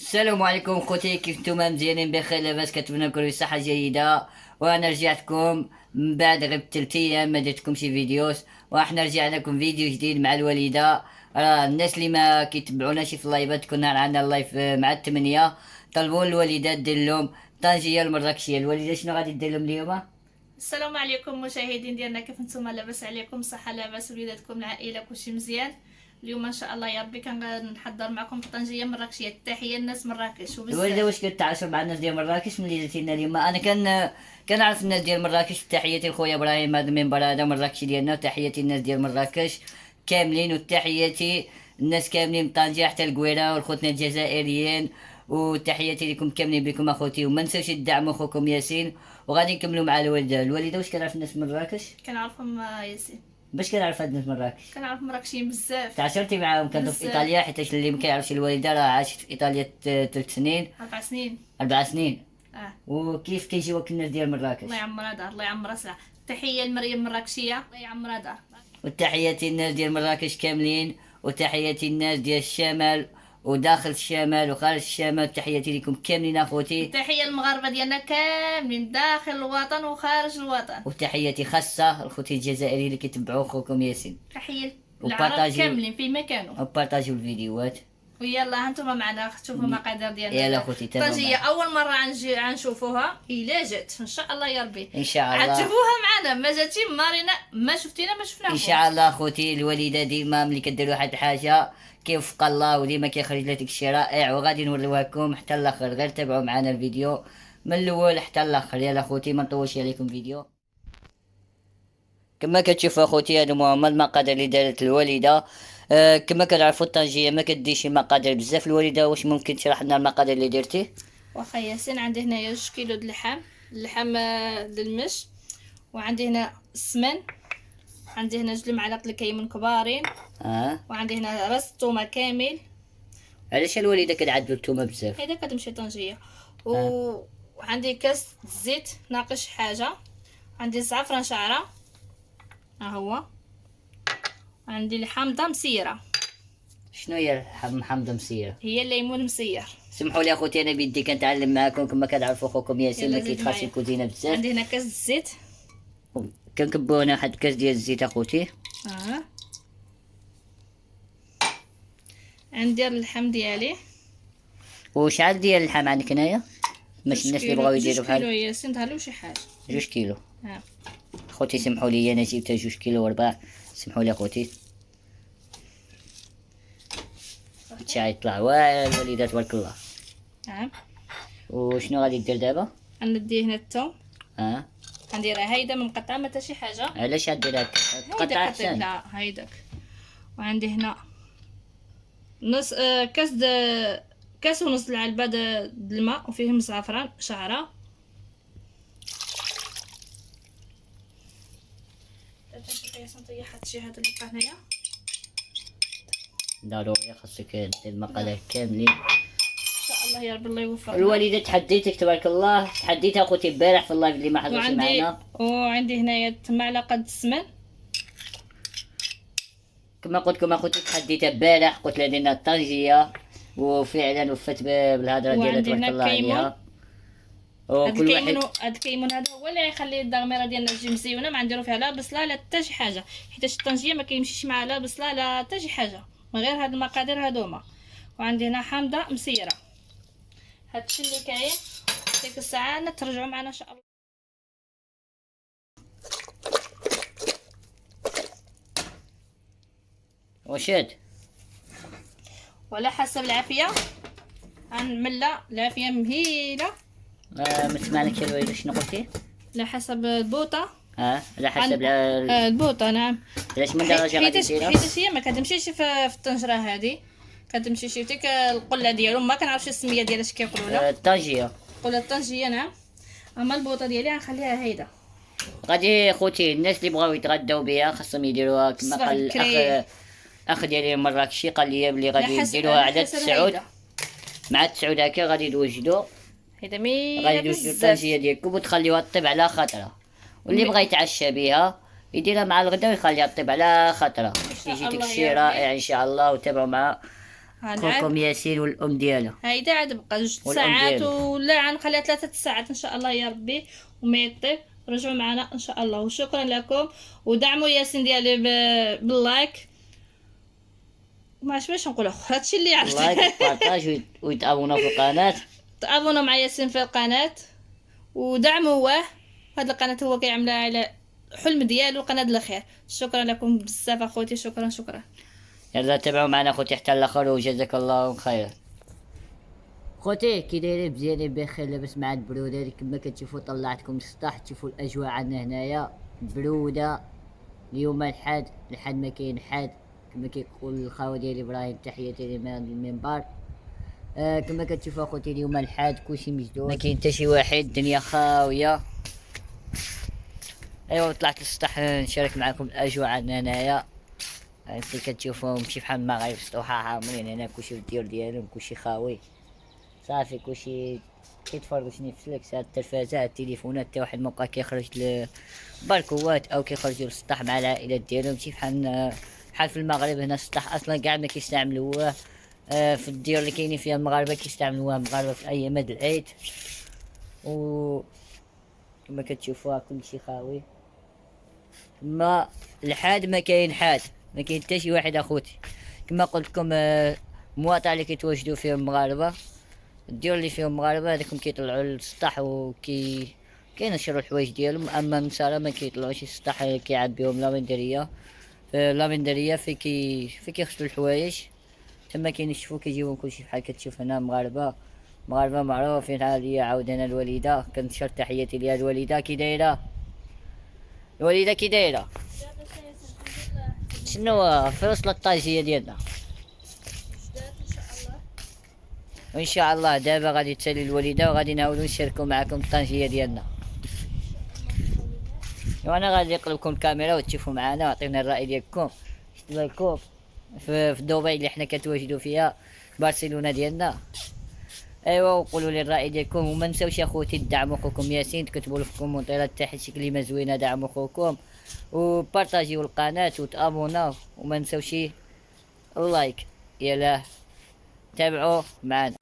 السلام عليكم خوتي، كيف نتوما؟ مزيانين بخير لاباس؟ كتمنى لكم صحة جيدة. وانا رجعتكم من بعد غير 3 ايام ما درتكمش فيديوز، وحنا رجعنا لكم فيديو جديد مع الوالدة. راه الناس اللي ما كيتبعوناش في اللايفات، كنا عندنا اللايف مع الثمانية، طلبوا الوالدة دير لهم طنجية المراكشية. الوالدة شنو غادي دير لهم اليوم؟ السلام عليكم مشاهدين ديالنا، كيف نتوما؟ لاباس عليكم؟ صحه لاباس؟ وليداتكم العائله كلشي مزيان؟ اليوم ان شاء الله يا ربي كنحضر معكم الطنجيه مراكشيه. تحيه الناس مراكش الوالدة، وبزاف. واش كتعاشر مع الناس ديال مراكش ملي جيتي لنا اليوم؟ انا كنعرف الناس ديال مراكش. تحياتي لخويا ابراهيم، هذا المنبر هذا مراكشي ديالنا. تحياتي الناس ديال مراكش كاملين، وتحياتي الناس كاملين من طنجة حتى القويرة والخوتنا الجزائريين. وتحياتي لكم كاملين بكم اخوتي، وما نساوش تدعموا اخوكم ياسين. وغادي نكملوا مع الوالده. واش كنعرف الناس من مراكش؟ كنعرفهم ياسين، باش كنعرف هاد الناس من مراكش؟ كنعرف مراكشيين بزاف. تعاشرتي معاهم؟ كانوا في بزاف. ايطاليا، حيت اللي ما كيعرفش الوالده راه عاشت في ايطاليا 3 سنين. 4 سنين. 4 سنين. اه. وكيف كيجيوك الناس ديال مراكش؟ الله يعمرها دار، الله يعمرها ساعه. تحيه لمريم مراكشيه، الله يعمرها دار. وتحياتي الناس ديال مراكش كاملين، وتحياتي الناس ديال الشمال وداخل الشمال وخارج الشمال. تحياتي لكم كاملين اخوتي. تحيه المغاربه ديالنا كاملين داخل الوطن وخارج الوطن. وتحياتي خاصه اخوتي الجزائريين اللي كيتبعوا اخوكم ياسين. تحيه العرب كاملين في مكانهم. وبارطاجيو الفيديوهات. ويلا هانتوما معنا تشوفوا المقادير ديالنا. يلا خوتي تابعوا طنجيه معنا. اول مره غنشوفوها الا جات ان شاء الله يا ربي. ان شاء عاد الله. تشوفوها معنا، ما جاتي مارينا، ما شفتينا، ما شفناها. ان شاء الله اخوتي. الوالده ديما ملي كدير واحد الحاجه كيوفق الله، وديما كيخرج لها داكشي رائع، وغادي نوريوها لكم حتى الاخر. غير تابعوا معنا الفيديو من الاول حتى الاخر. يلا اخوتي ما نطولش عليكم فيديو. كما كتشوفوا اخوتي، هادو هما المقادير اللي دارت الوالده. كما كنعرفوا الطنجيه ما كديش مقادير بزاف. الوالده واش ممكن تشرح لنا المقادير اللي درتي؟ واخا ياسين، عندي هنايا 2 كيلو د اللحم للمش، وعندي هنا السمن، عندي هنا 2 معالق الكيمون كبارين، وعندي هنا راس الثومه كامل. علاش الوالده كتعدل الثومه بزاف؟ هيدا كتمشي طنجيه. وعندي كاس زيت ناقص حاجه، عندي زعفران شعره ها هو، عندي الحامضه مسيره. شنو هي حمض مسيره؟ هي الليمون مسير. سمحوا لي اخوتي، انا بيدي كنتعلم معاكم. كما كتعرفوا اخوكم ياسين ما يلا زيد كيتخافش معايا. الكوزينه بزاف. عندي هنا كاس الزيت. كنكبوا هنا واحد الكاس ديال الزيت اخوتي. عندي اللحم ديالي. وشحال ديال اللحم عندك هنايا؟ باش الناس اللي بغاو يديروا 2 كيلو بحال ياسين، دهالو شي حاجه. 2 كيلو. ها اخوتي سمحوا لي، انا جبت 2 كيلو وربع. سمحوا لي اخوتي. الشاي يطلع واعر الوالده تبارك الله. ها وشنو غادي دير دابا؟ غندي هنا الثوم. اه. غنديرها هيدا من مقطعه، ما حتى شي حاجه. علاش غدير هكا؟ تقطع هيدا احسن. لا هيداك. وعندي هنا نص كاس ونص العلبه د الماء، وفيهم زعفران شعره. طيحت شي هذا اللي بقى هنايا. ضروري خاصك دير المقادير كاملين. ان شاء الله يا رب الله يوفقنا. الوالده تحديتك تبارك الله، تحديتها اخوتي البارح في اللايف اللي ما حضرش معنا. وعندي هنايا معلقه السمن. كما قلت لكم اخوتي، تحديتها البارح، قلت لها درنا الطنجيه، وفعلا وفت بالهضره ديالها تبارك الله عليها. وكل واحد هاد الكيمون هذا هو اللي غيخلي الدغميره ديالنا تجي مزيونه، ما نديرو فيها لا بصله لا حتى شي حاجه، حيت الطنجيه ما كيمشيش معها لا بصله لا حتى شي حاجه، من غير هاد المقادير هادوما. وعندي هنا حامضه مسيره. هادشي اللي كاين. ديك الساعه ترجعوا معنا ان شاء الله. وشاد ولا حسب العافيه غنملا العافيه مهيله. ما سمعناكش الوالده شنو قلتي؟ على حسب البوطه. على حسب البوطه نعم. علاش من درجه غادي ديرها؟ حيت هي ما كتمشيش في الطنجره هذه، كتمشي شي تيك القله ديالو، ما كنعرفش السميه ديالها اش كيقولوا لها. الطنجيه. قله الطنجيه نعم. اما البوطه ديالي غنخليها هيدا. غادي خوتي الناس اللي بغاو يتغداو بها خاصهم يديروها كما قال الاخ ديالي المراكشي، قال لي بلي غادي يديروها على 9 مع 9 هكا غادي يوجدوا. هيدا مي غادي يوجدوا الطنجيه ديالكم وتخليوها طيب على خاطرها. واللي بغى يتعشى بها يديرها مع الغدا ويخليها طيب على خاطرها باش يجي داكشي رائع ان شاء الله. وتابعوا مع غنعاد خوكم ياسين والام ديالو هايدا عاد بقى 2 والأم ساعات ديالو. ولا غنخليها 3 ساعات ان شاء الله يا ربي وما يطيب. رجعوا معنا ان شاء الله وشكرا لكم ودعموا ياسين ديالي باللايك ما عرفتش باش نقول اخر هادشي اللي عرفت. لايك وبارطاج ويتابونا في القناه. تابونوا مع ياسين في القناه ودعموه. هاد القناه هو كيعملها على حلم ديالو قناه الخير. شكرا لكم بزاف اخوتي شكرا. يلا تابعوا معنا خوتي حتى الاخر وجزاك الله خير. خوتي كي دايرين مزيانين بخير لاباس مع البروده كما كتشوفوا طلعتكم للسطح تشوفوا الاجواء عندنا هنايا بروده. اليوم الحد ما كاين حد كما كيقول الخاوه ديالي ابراهيم تحياتي لمن المنبر. كما كتشوفوا اخوتي اليوم الحد كلشي مسدود ما كاين حتى شي واحد الدنيا خاويه. ايوا طلعت للسطح نشارك معكم الاجواء عندنا هنايا. كي كتشوفوا ماشي بحال المغرب سطوحه عامرين هنا كلشي في الديور ديالهم كلشي خاوي صافي كلشي كيتفرجوا في نتفليكس هاد التلفازات التليفونات حتى واحد مابقى كيخرج للبركوات او كيخرجوا للسطح مع العائلات ديالهم ماشي بحال في المغرب هنا السطح اصلا كاع ما كيستعملوه. في الديور اللي كاينين فيها المغاربه كيستعملوها المغاربه في ايام هاد العيد و كما كتشوفوها كلشي خاوي. ما الحاد ما كاين حاد ما كاين حتى شي واحد اخوتي كما قلت لكم. المواطع اللي كيتواجدوا فيهم المغاربه الديور اللي فيهم المغاربه هذاكم كيطلعوا للسطح كينشروا الحوايج ديالهم. اما النصارى ما كيطلعوش للسطح كيعبيهم لافندريه في كيغسلوا الحوايج تما كينشفوا كيجيبوا كلشي بحال كتشوف هنا مغاربه معروفين. هي عاود انا الوالده كنشر تحياتي ليها الوالده كي دايره شنو في وصلت الطاجيه ديالنا وان شاء الله دابا غادي تسالي الوالده وغادي نعاودو نشاركو معكم الطنجيه ديالنا. وانا غادي نقلبكم الكاميرا وتشوفوا معنا وعطيونا الراي ديالكم بالكم في دبي اللي حنا كنتواجدوا فيها برشلونه ديالنا. ايوا وقولوا لي الراي ديالكم وما نساوش اخوتي تدعموا خوكم ياسين تكتبوا له في الكومونتيرات تحت شي كلمه زوينه دعموا خوكم وبارطاجيو القناه وتابوناو وما نساوش اللايك. يلا تابعوا معنا.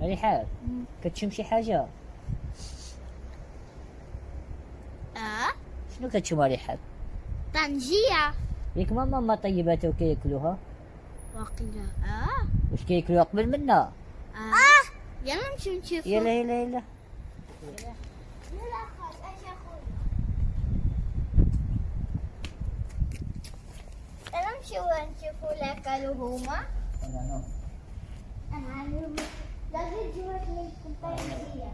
رحاب كتشم شي حاجه شنو كتشم رحاب؟ طنجية ياك ماما طيباتها وكياكلوها واقيلا واش كياكلوها قبل منا؟ يلا نمشيو نشوفو يلا يلا نمشيو نشوفو لاكلو هما لازم تجيبوا لكم طنجية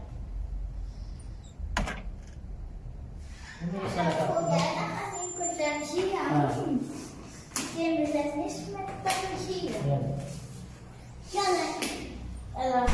كل طنجية كاين بزاف نسمة طنجية يلا يلا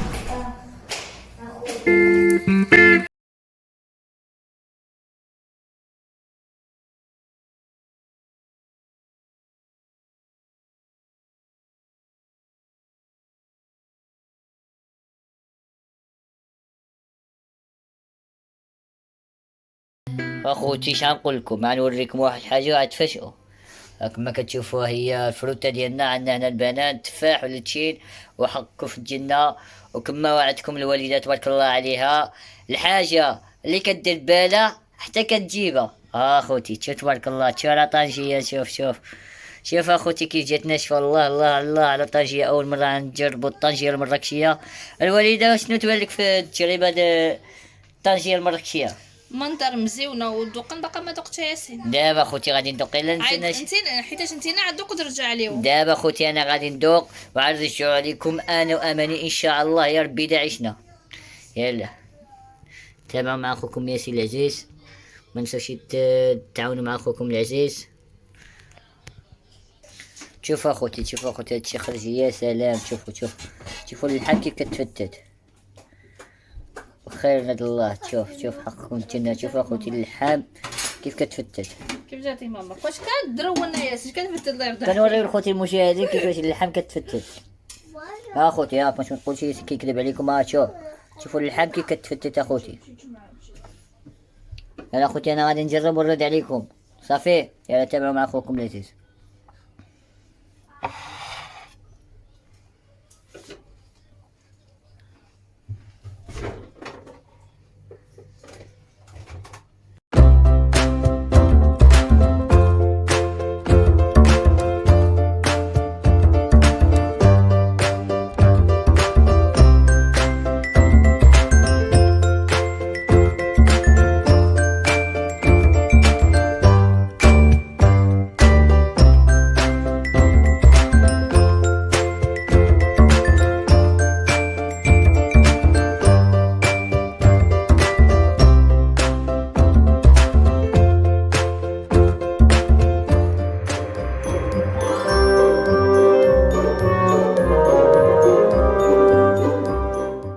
اخوتي شحال نقول لكم، نوريكم واحد حاجه غتفاجئوا. كما كتشوفوا هي الفروته ديالنا، عندنا هنا البنان، التفاح والتشين وحقكم في الجنه. وكما وعدتكم الوالده تبارك الله عليها، الحاجه اللي كدير بالها حتى كتجيبها. اخوتي شوف تبارك الله، شوف على طنجيه، شوف اخوتي كيف جات ناشفه. الله الله الله على طنجيه، اول مره نجربوا الطنجيه المراكشيه. الوالده شنو تبان لك في التجربه الطنجيه المراكشيه؟ منظر مزيونه وذوق باقا ما ذقتها ياسين. دابا اخوتي غادي ندوق الا عاد نتناش. انت حيتاش انت عاد ذوق ترجع عليهم. دابا اخوتي انا غادي ندوق وعاد نرجعو عليكم انا واماني ان شاء الله، يا ربي دا عشنا. يلا تابعوا مع اخوكم ياسين العزيز، ما نساوش تعاونوا مع اخوكم العزيز. شوفوا اخوتي هادشي خرج، يا سلام. شوفوا اللحم كيف كتفتت، وخير من الله. شوف حقكم الجنة. شوف اخوتي اللحم كيف كتفتت. كيف جاتي ماما؟ واش كدرولنا ياسين كتفتت الله يرضى عليك؟ كنوريو خوتي المشاهدين كيفاش اللحم كتفتت. اخوتي باش منقولش كيكذب عليكم. شوفوا اللحم كيف كتفتت اخوتي. انا اخوتي انا غادي نجرب ونرد عليكم. صافي يلا تابعوا مع اخوكم العزيز.